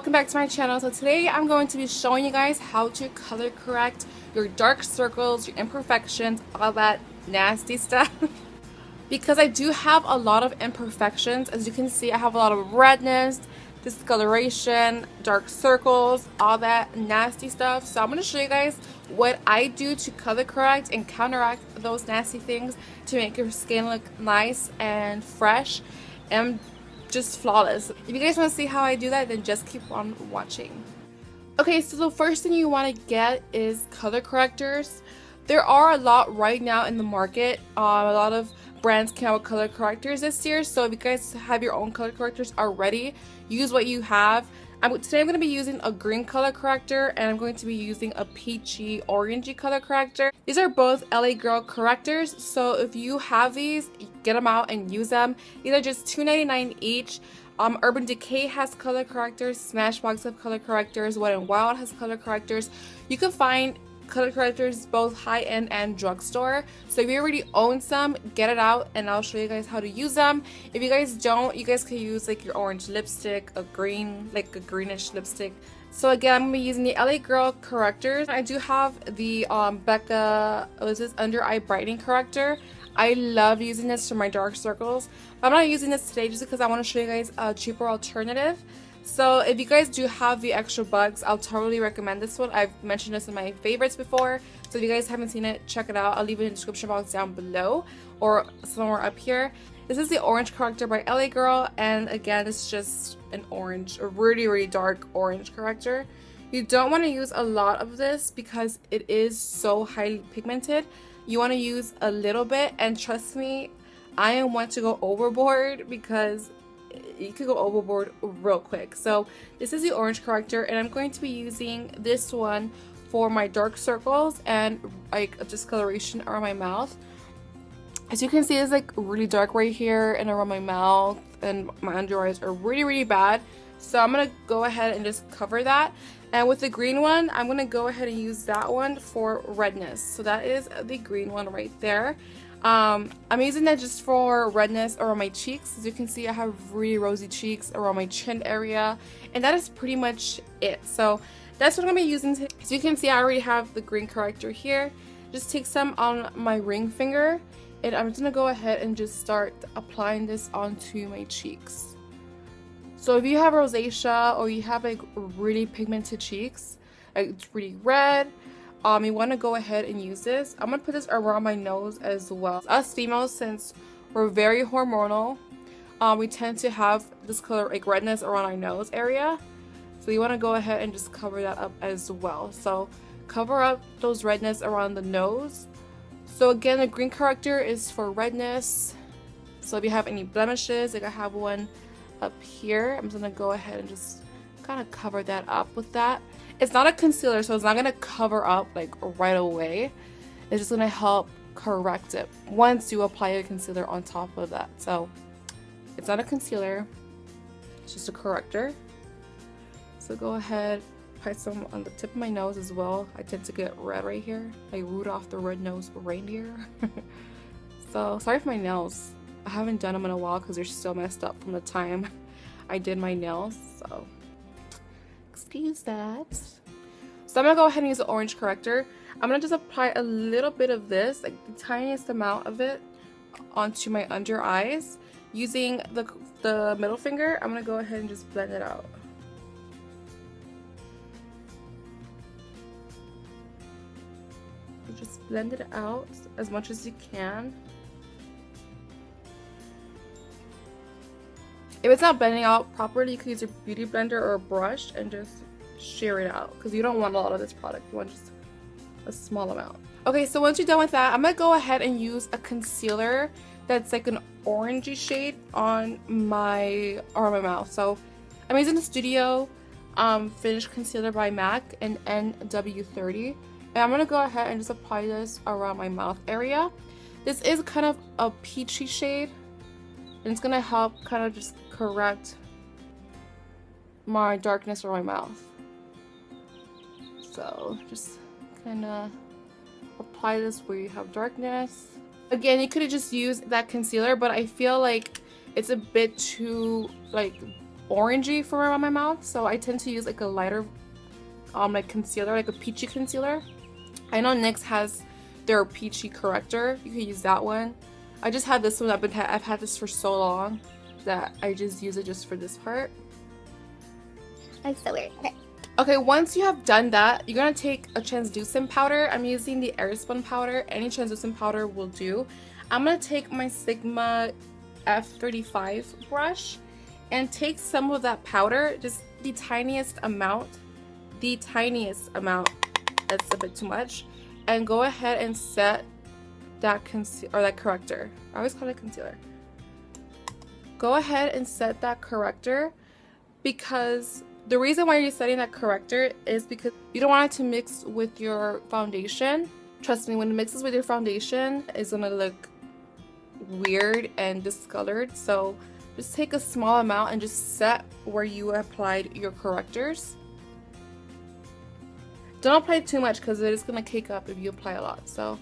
welcome back to my channel. So today I'm going to be showing you guys how to color correct your dark circles, your imperfections, all that nasty stuff. Because I do have a lot of imperfections. As you can see, I have a lot of redness, discoloration, dark circles, all that nasty stuff. So I'm going to show you guys what I do to color correct and counteract those nasty things to make your skin look nice and fresh and just flawless. If you guys want to see how I do that, then just keep on watching. Okay, so the first thing you want to get is color correctors. There are a lot right now in the market. A lot of brands came out with color correctors this year, so if you guys have your own color correctors already, use what you have. Today I'm going to be using a green color corrector, and I'm going to be using a peachy orangey color corrector. These are both LA Girl correctors, so if you have these, get them out and use them. These are just $2.99 each. Urban Decay has color correctors, Smashbox have color correctors, Wet n Wild has color correctors. You can find color correctors both high-end and drugstore, so if you already own some, get it out and I'll show you guys how to use them. If you guys don't, you guys can use like your orange lipstick, a greenish lipstick. So again, I'm gonna be using the LA Girl correctors. I do have the Becca, this is under eye brightening corrector. I love using this for my dark circles. I'm not using this today just because I want to show you guys a cheaper alternative. So if you guys do have the extra bucks, I'll totally recommend this one. I've mentioned this in my favorites before, so if you guys haven't seen it, check it out. I'll leave it in the description box down below or somewhere up here. This is the orange corrector by LA Girl, and again, it's just an orange, a really dark orange corrector. You don't want to use a lot of this because it is so highly pigmented. You want to use a little bit, and trust me, I am one to go overboard because you could go overboard real quick. So this is the orange corrector, and I'm going to be using this one for my dark circles and like a discoloration around my mouth. As you can see, it's like really dark right here and around my mouth, and my under eyes are really bad. So I'm gonna go ahead and just cover that. And with the green one, I'm gonna go ahead and use that one for redness. So that is the green one right there. I'm using that just for redness around my cheeks. As you can see, I have really rosy cheeks around my chin area, and that is pretty much it. So that's what I'm gonna be using today. As you can see, I already have the green corrector here. Just take some on my ring finger, and I'm just gonna go ahead and just start applying this onto my cheeks. So if you have rosacea or you have like really pigmented cheeks, like it's really red, you want to go ahead and use this. I'm going to put this around my nose as well. Us females, since we're very hormonal, we tend to have this color like redness around our nose area. So you want to go ahead and just cover that up as well. So cover up those redness around the nose. So again, the green corrector is for redness. So if you have any blemishes, like I have one up here, I'm just going to go ahead and just kind of cover that up with that. It's not a concealer, so it's not going to cover up like right away. It's just going to help correct it once you apply a concealer on top of that. So it's not a concealer, it's just a corrector. So go ahead, apply some on the tip of my nose as well. I tend to get red right here. I Rudolph the red-nosed reindeer. So sorry for my nails. I haven't done them in a while because they're still messed up from the time I did my nails. So excuse that. So I'm gonna go ahead and use the orange corrector. I'm gonna just apply a little bit of this, like the tiniest amount of it, onto my under eyes. Using the middle finger, I'm gonna go ahead and just blend it out. You just blend it out as much as you can. If it's not blending out properly, you can use your beauty blender or a brush and just shear it out, because you don't want a lot of this product. You want just a small amount. Okay, so once you're done with that, I'm gonna go ahead and use a concealer that's like an orangey shade on my mouth. So I'm using the Studio Finish Concealer by MAC in NW30, and I'm gonna go ahead and just apply this around my mouth area. This is kind of a peachy shade, and it's gonna help kind of just correct my darkness around my mouth. So just kind of apply this where you have darkness. Again, you could have just used that concealer, but I feel like it's a bit too like orangey for around my mouth, so I tend to use like a lighter like concealer, like a peachy concealer. I know NYX has their peachy corrector. You could use that one. I just had this one. I've had this for so long that I just use it just for this part. I'm so weird. Okay. Okay, once you have done that, you're gonna take a translucent powder. I'm using the Airspun powder. Any translucent powder will do. I'm gonna take my Sigma F35 brush and take some of that powder, just the tiniest amount. The tiniest amount. That's a bit too much. And go ahead and set that that corrector. I always call it concealer. Go ahead and set that corrector, because the reason why you're setting that corrector is because you don't want it to mix with your foundation. Trust me, when it mixes with your foundation, it's gonna look weird and discolored. So just take a small amount and just set where you applied your correctors. Don't apply too much because it is gonna cake up if you apply a lot. So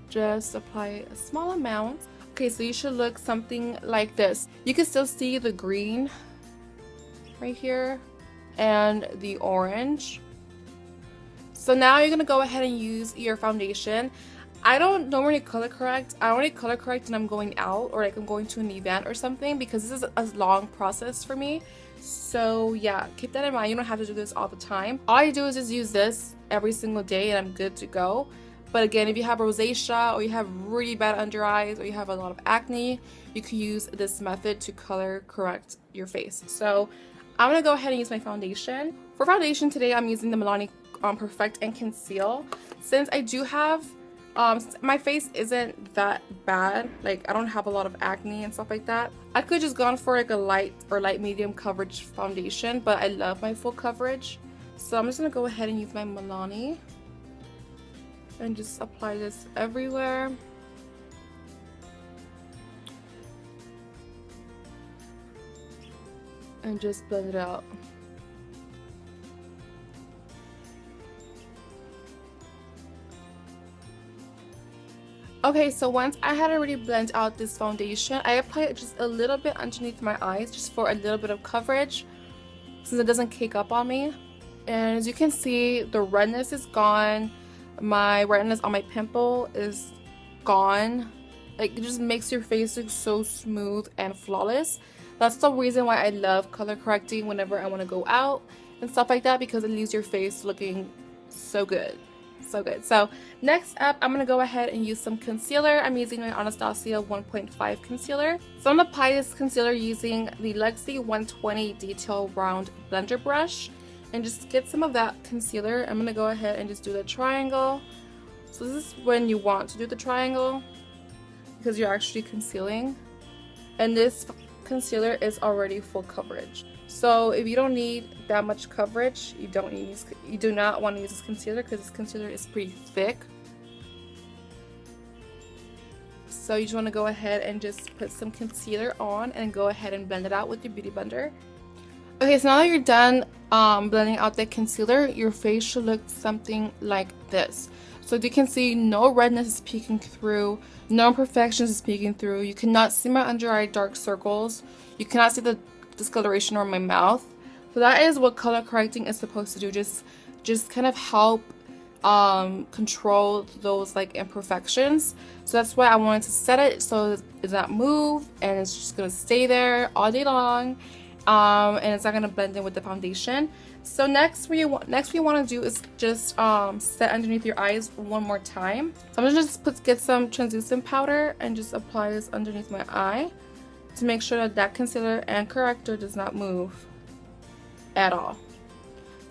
just apply a small amount. Okay, so you should look something like this. You can still see the green right here and the orange. So now you're gonna go ahead and use your foundation. I don't normally color correct. I only color correct when I'm going out or like I'm going to an event or something, because this is a long process for me. So yeah, keep that in mind. You don't have to do this all the time. All you do is just use this every single day and I'm good to go. But again, if you have rosacea or you have really bad under eyes or you have a lot of acne, you can use this method to color correct your face. So I'm gonna go ahead and use my foundation. For foundation today, I'm using the Milani Perfect and Conceal. Since I do have, my face isn't that bad, like I don't have a lot of acne and stuff like that. I could just gone for like a light or light medium coverage foundation, but I love my full coverage. So I'm just gonna go ahead and use my Milani and just apply this everywhere. And just blend it out. Okay, so once I had already blended out this foundation, I applied it just a little bit underneath my eyes, just for a little bit of coverage, since it doesn't cake up on me. And as you can see, the redness is gone. My redness on my pimple is gone. Like, it just makes your face look so smooth and flawless. That's the reason why I love color correcting whenever I want to go out and stuff like that, because it leaves your face looking so good. So good. So next up, I'm going to go ahead and use some concealer. I'm using my Anastasia 1.5 concealer. So I'm going to apply this concealer using the Lexi 120 Detail Round Blender Brush. And just get some of that concealer. I'm going to go ahead and just do the triangle. So this is when you want to do the triangle, because you're actually concealing. And this concealer is already full coverage. So if you don't need that much coverage, you do not want to use this concealer, because this concealer is pretty thick. So you just want to go ahead and just put some concealer on and go ahead and blend it out with your beauty blender. Okay, so now that you're done blending out the concealer, your face should look something like this. So as you can see, no redness is peeking through, no imperfections is peeking through. You cannot see my under eye dark circles. You cannot see the discoloration on my mouth. So that is what color correcting is supposed to do. Just kind of help control those like imperfections. So that's why I wanted to set it so it does not move, and it's just gonna stay there all day long. And it's not gonna blend in with the foundation. So next what you want to do is just set underneath your eyes one more time. So I'm gonna just get some translucent powder and just apply this underneath my eye to make sure that concealer and corrector does not move at all.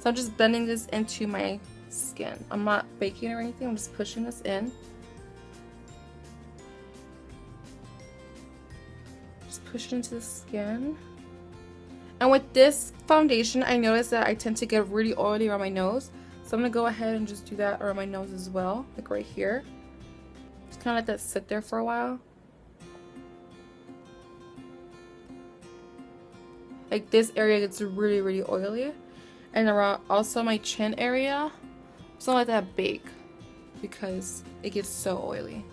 So I'm just blending this into my skin. I'm not baking or anything, I'm just pushing this in. Just push it into the skin. And with this foundation, I noticed that I tend to get really oily around my nose. So I'm going to go ahead and just do that around my nose as well, like right here. Just kind of let that sit there for a while. Like this area gets really, really oily. And around also my chin area, just don't let that bake because it gets so oily.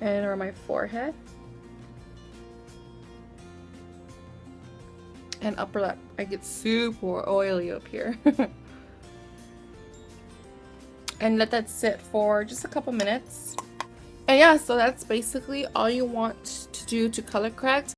And around my forehead. and upper lip. I get super oily up here. And let that sit for just a couple minutes. And yeah, so that's basically all you want to do to color correct.